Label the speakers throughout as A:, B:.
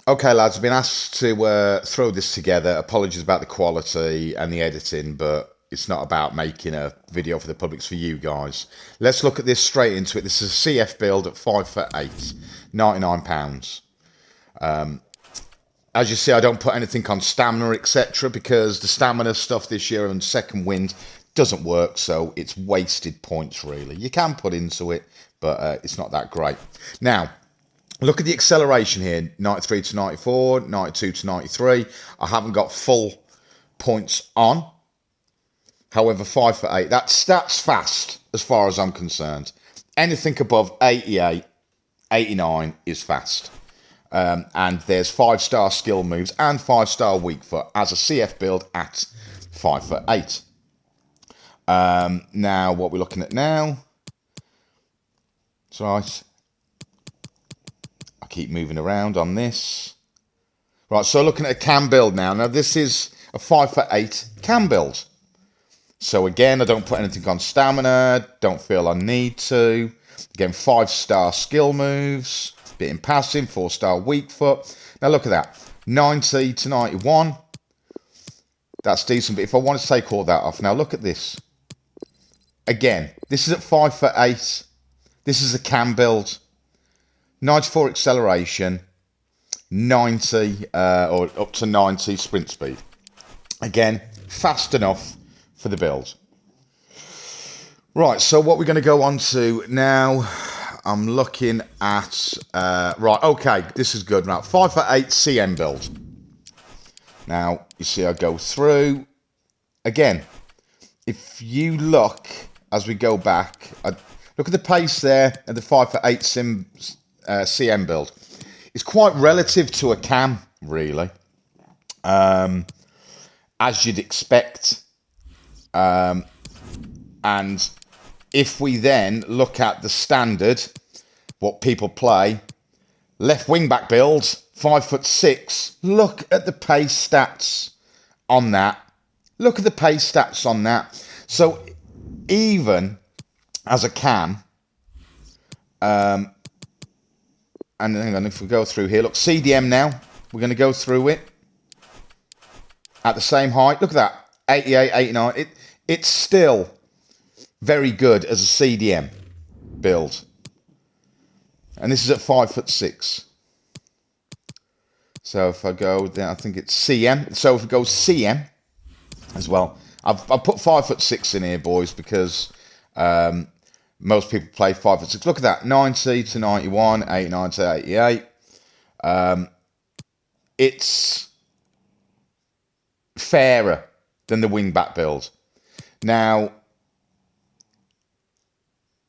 A: Okay, lads, I've been asked to throw this together. Apologies about the quality and the editing, but it's not about making a video for the public, it's for you guys. Let's look at this straight into it. This is a CF build at 5'8", £99. As you see, I don't put anything on stamina, etc., because the stamina stuff this year and second wind doesn't work, so it's wasted points, really. You can put into it, but it's not that great. Now, look at the acceleration here, 93 to 94, 92 to 93. I haven't got full points on. However, 5'8", that's fast as far as I'm concerned. Anything above 88, 89 is fast. And there's 5-star skill moves and 5-star weak foot as a CF build at 5'8". Now, what we're looking at now. It's right. I keep moving around on this. Right, so looking at a cam build now. Now, this is a 5'8" cam build. So again, I don't put anything on stamina. Don't feel I need to. Again, 5-star skill moves. Bit in passing, 4-star weak foot. Now look at that. 90 to 91. That's decent, but if I want to take all that off. Now look at this. Again, this is at 5'8". This is a cam build. 94 acceleration, 90 or up to 90 sprint speed. Again, fast enough for the build. Right, so what we're going to go on to now, I'm looking at, right, okay, this is good. Now, 5'8" CM build. Now, you see I go through. Again, if you look, as we go back, look at the pace there at the 5'8" CM build. It's quite relative to a cam, really, as you'd expect. And if we then look at the standard, what people play, left wing back build, 5'6". Look at the pace stats on that. Look at the pace stats on that. So even as a cam, and hang on, if we go through here, look, CDM now, we're going to go through it at the same height. Look at that, 88, 89. It's still very good as a CDM build. And this is at 5'6". So if I go there, I think it's CM. So if we go CM as well, I've put 5'6" in here, boys, because most people play 5'6". Look at that, 90 to 91, 89 to 88. It's fairer than the wing back build. Now,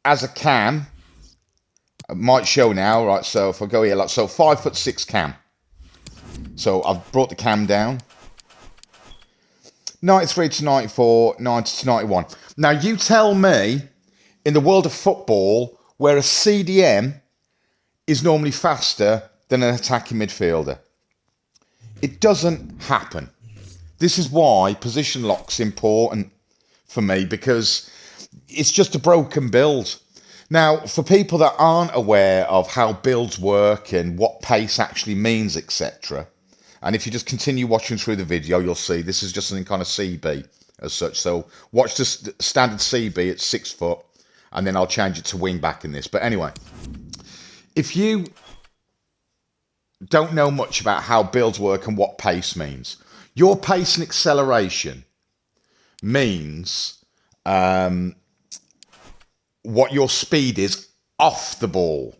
A: as a cam, it might show now, right? So if I go here, like, so 5'6" cam. So I've brought the cam down. 93 to 94, 90 to 91. Now you tell me, in the world of football, where a CDM is normally faster than an attacking midfielder. It doesn't happen. This is why position lock's important for me, because it's just a broken build. Now, for people that aren't aware of how builds work and what pace actually means, etc., and if you just continue watching through the video, you'll see this is just something kind of CB as such. So watch the standard CB at 6 foot, and then I'll change it to wing back in this. But anyway, if you don't know much about how builds work and what pace means, your pace and acceleration means what your speed is off the ball.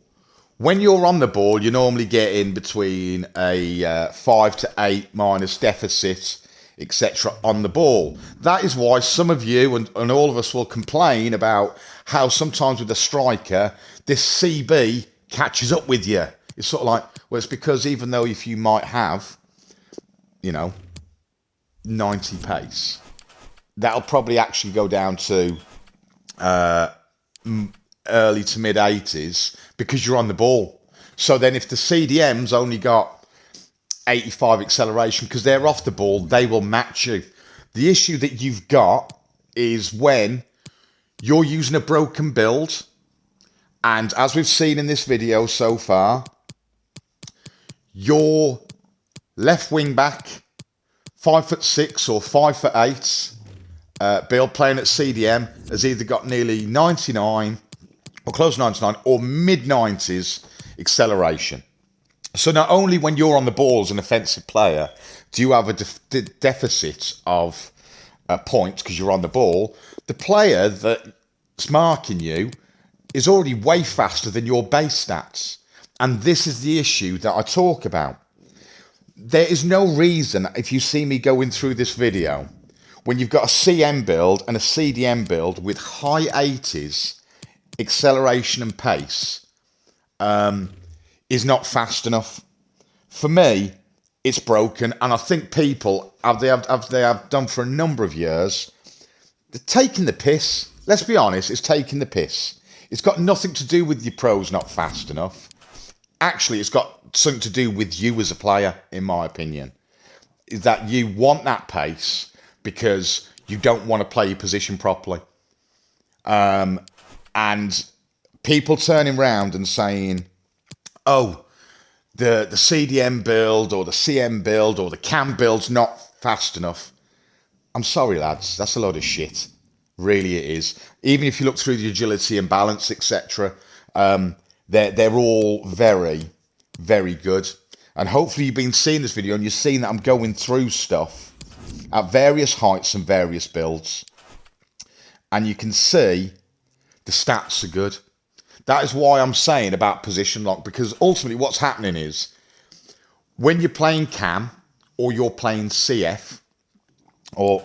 A: When you're on the ball, you normally get in between a 5 to 8 minus deficit, etc. on the ball. That is why some of you and all of us will complain about how sometimes with a striker, this CB catches up with you. It's sort of like, well, it's because even though if you might have, 90 pace, that'll probably actually go down to early to mid 80s because you're on the ball. So then if the CDM's only got 85 acceleration because they're off the ball, they will match you. The issue that you've got is when you're using a broken build, and as we've seen in this video so far, your left wing back, 5'6" or 5'8", build playing at CDM has either got nearly 99 or close to 99 or mid-90s acceleration. So not only when you're on the ball as an offensive player do you have a deficit of points because you're on the ball, the player that's marking you is already way faster than your base stats. And this is the issue that I talk about. There is no reason, if you see me going through this video, when you've got a CM build and a CDM build with high 80s acceleration and pace, is not fast enough. For me, it's broken, and I think people, they have done for a number of years, they're taking the piss. Let's be honest, it's taking the piss. It's got nothing to do with your pros not fast enough. Actually, it's got something to do with you as a player, in my opinion. Is that you want that pace because you don't want to play your position properly. And people turning around and saying, oh, the CDM build or the CM build or the CAM build's not fast enough. I'm sorry, lads, that's a load of shit. Really it is. Even if you look through the agility and balance, etc., they're all very, very good. And hopefully you've been seeing this video and you've seen that I'm going through stuff at various heights and various builds. And you can see the stats are good. That is why I'm saying about position lock, because ultimately what's happening is when you're playing CAM or you're playing CF or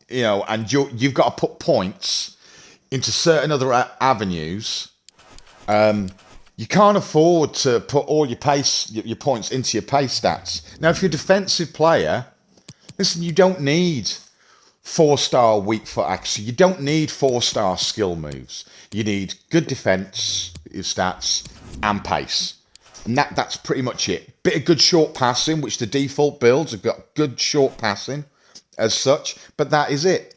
A: you know, and you've got to put points into certain other avenues, you can't afford to put all your points into your pace stats. Now, if you're a defensive player, listen, you don't need 4-star weak foot action. You don't need 4-star skill moves. You need good defense stats and pace. And that's pretty much it. Bit of good short passing, which the default builds have got good short passing as such, but that is it.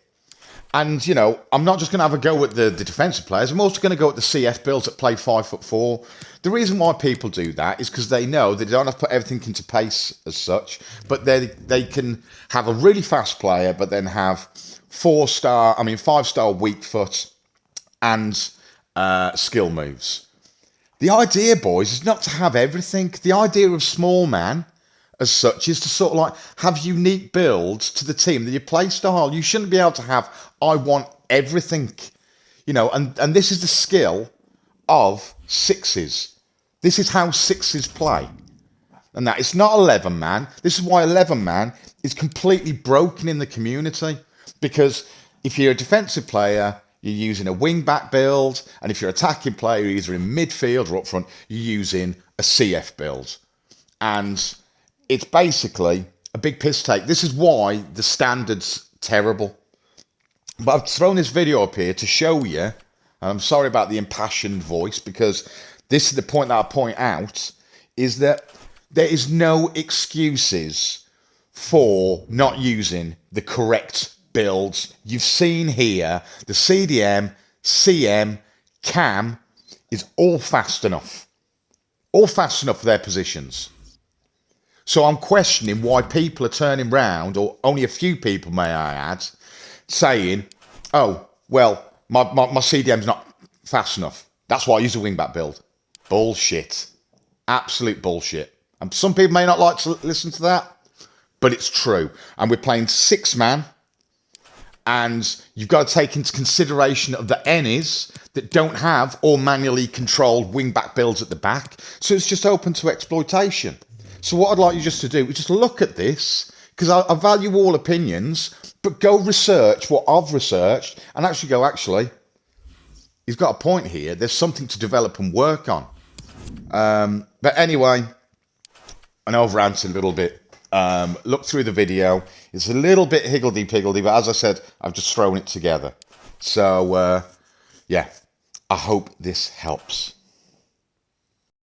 A: And, you know, I'm not just going to have a go at the defensive players. I'm also going to go at the CF builds that play 5'4". The reason why people do that is because they know they don't have to put everything into pace as such, but they can have a really fast player, but then have 5-star weak foot and skill moves. The idea, boys, is not to have everything. The idea of small man as such is to sort of like have unique builds to the team, that your play style. You shouldn't be able to have, I want everything, you know, and this is the skill of sixes. This is how sixes play. And that it's not 11 man. This is why 11 man is completely broken in the community, because if you're a defensive player, you're using a wing back build, and if you're an attacking player, either in midfield or up front, you're using a CF build. And it's basically a big piss take. This is why the standard's terrible. But I've thrown this video up here to show you, and I'm sorry about the impassioned voice, because this is the point that I point out, is that there is no excuses for not using the correct builds. You've seen here, the CDM, CM, CAM is all fast enough. All fast enough for their positions. So I'm questioning why people are turning round, or only a few people, may I add, saying, oh, well, my CDM's not fast enough. That's why I use a wingback build. Bullshit. Absolute bullshit. And some people may not like to listen to that, but it's true. And we're playing 6-man, and you've got to take into consideration of the Nis that don't have or manually controlled wingback builds at the back. So it's just open to exploitation. So what I'd like you just to do is just look at this, because I value all opinions, but go research what I've researched and actually go, actually, he's got a point here. There's something to develop and work on. But anyway, I know I've ranted a little bit. Look through the video. It's a little bit higgledy-piggledy, but as I said, I've just thrown it together. So, yeah, I hope this helps.